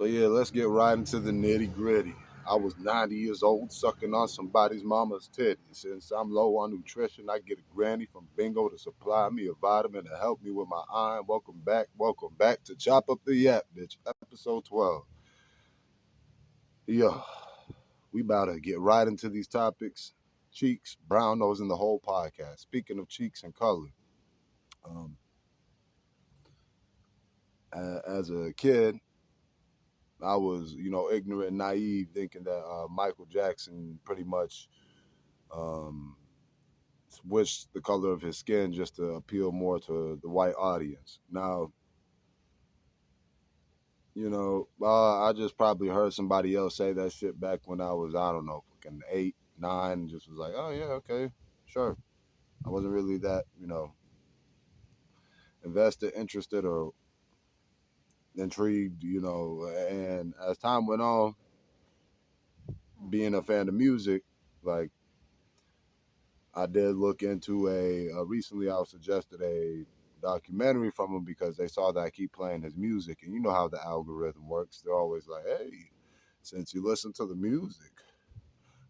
So yeah, let's get right into the nitty gritty. I was 90 years old sucking on somebody's mama's titty. Since I'm low on nutrition, I get a granny from Bingo to supply me a vitamin to help me with my iron. Welcome back to Chop Up the Yap, bitch. Episode 12. Yeah, we about to get right into these topics. Cheeks, brown nose, and the whole podcast. Speaking of cheeks and color, um, as a kid, I was, ignorant and naive, thinking that Michael Jackson pretty much um, switched the color of his skin just to appeal more to the white audience. Now, I just probably heard somebody else say that shit back when I was, I don't know, fucking 8, 9, and just was like, oh yeah, okay, sure. I wasn't really that, invested, interested, or intrigued, and as time went on, being a fan of music, like I did look into recently I was suggested a documentary from him because they saw that I keep playing his music, and you know how the algorithm works. They're always like, hey, since you listen to the music,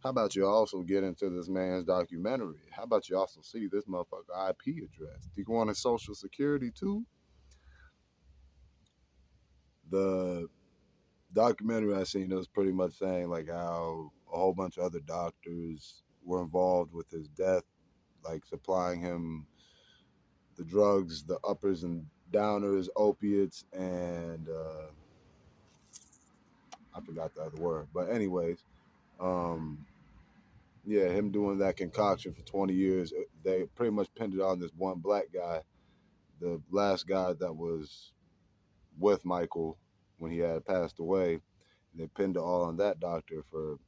how about you also get into this man's documentary? How about you also see this motherfucker IP address? Do you want his social security too? The documentary I seen, it was pretty much saying like how a whole bunch of other doctors were involved with his death, like supplying him the drugs, the uppers and downers, opiates, and I forgot the other word. But anyways, um, yeah, him doing that concoction for 20 years, they pretty much pinned it on this one black guy, the last guy that was with Michael when he had passed away. And they pinned it all on that doctor for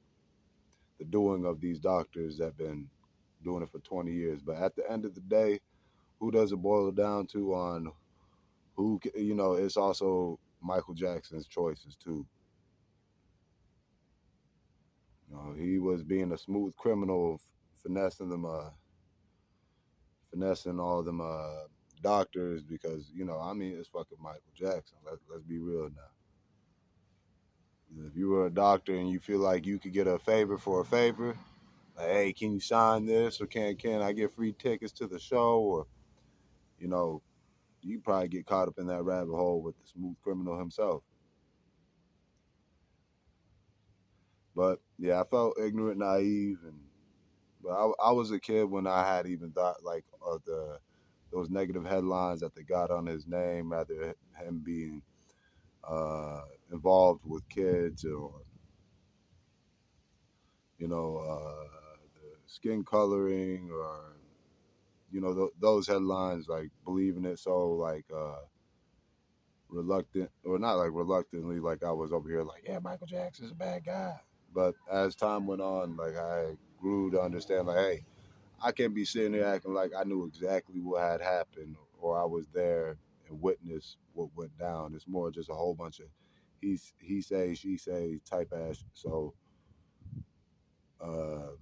the doing of these doctors that been doing it for 20 years. But at the end of the day, who does it boil it down to on who, it's also Michael Jackson's choices too. He was being a smooth criminal, finessing them, finessing all them doctors because I mean, it's fucking Michael Jackson. Let's be real now. If you were a doctor and you feel like you could get a favor for a favor, like, hey, can you sign this, or can I get free tickets to the show, or you know, you probably get caught up in that rabbit hole with the smooth criminal himself. But yeah, I felt ignorant, naive, and but I was a kid when I had even thought like of those negative headlines that they got on his name, rather him being uh, involved with kids, or the skin coloring, or those headlines, like believing it so like reluctant, or not like reluctantly, like I was over here like, yeah, Michael Jackson's a bad guy. But as time went on, like I grew to understand like, hey, I can't be sitting there acting like I knew exactly what had happened, or I was there and witnessed what went down. It's more just a whole bunch of he say, she say type ass. So uh,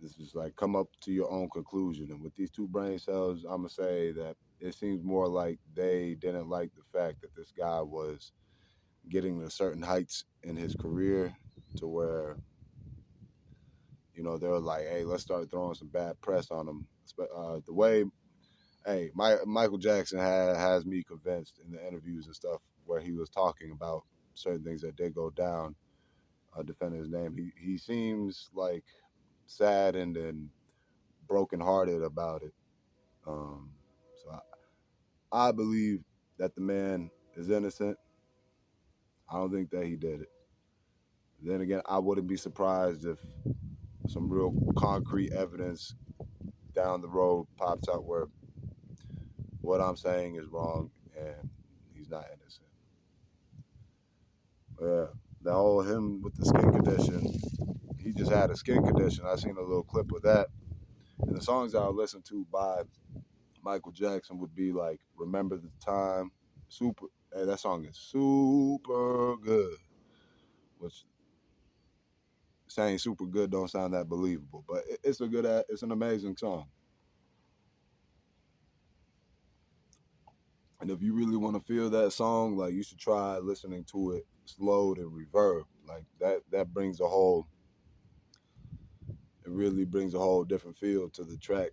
this is like come up to your own conclusion. And with these two brain cells, I'm gonna say that it seems more like they didn't like the fact that this guy was getting to certain heights in his career, to where they were like, hey, let's start throwing some bad press on him. The way, hey, Michael Jackson has me convinced in the interviews and stuff where he was talking about certain things that did go down, defending his name. He seems like sad and brokenhearted about it. So I believe that the man is innocent. I don't think that he did it. Then again, I wouldn't be surprised if some real concrete evidence down the road pops out where what I'm saying is wrong and he's not innocent. Yeah, the whole him with the skin condition, he just had a skin condition. I seen a little clip of that. And the songs I would listen to by Michael Jackson would be like Remember the Time, Super. Hey, that song is super good. Which saying super good don't sound that believable, but it's an amazing song. And if you really want to feel that song, like you should try listening to it slowed and reverb. Like that brings a whole, it really brings a whole different feel to the track.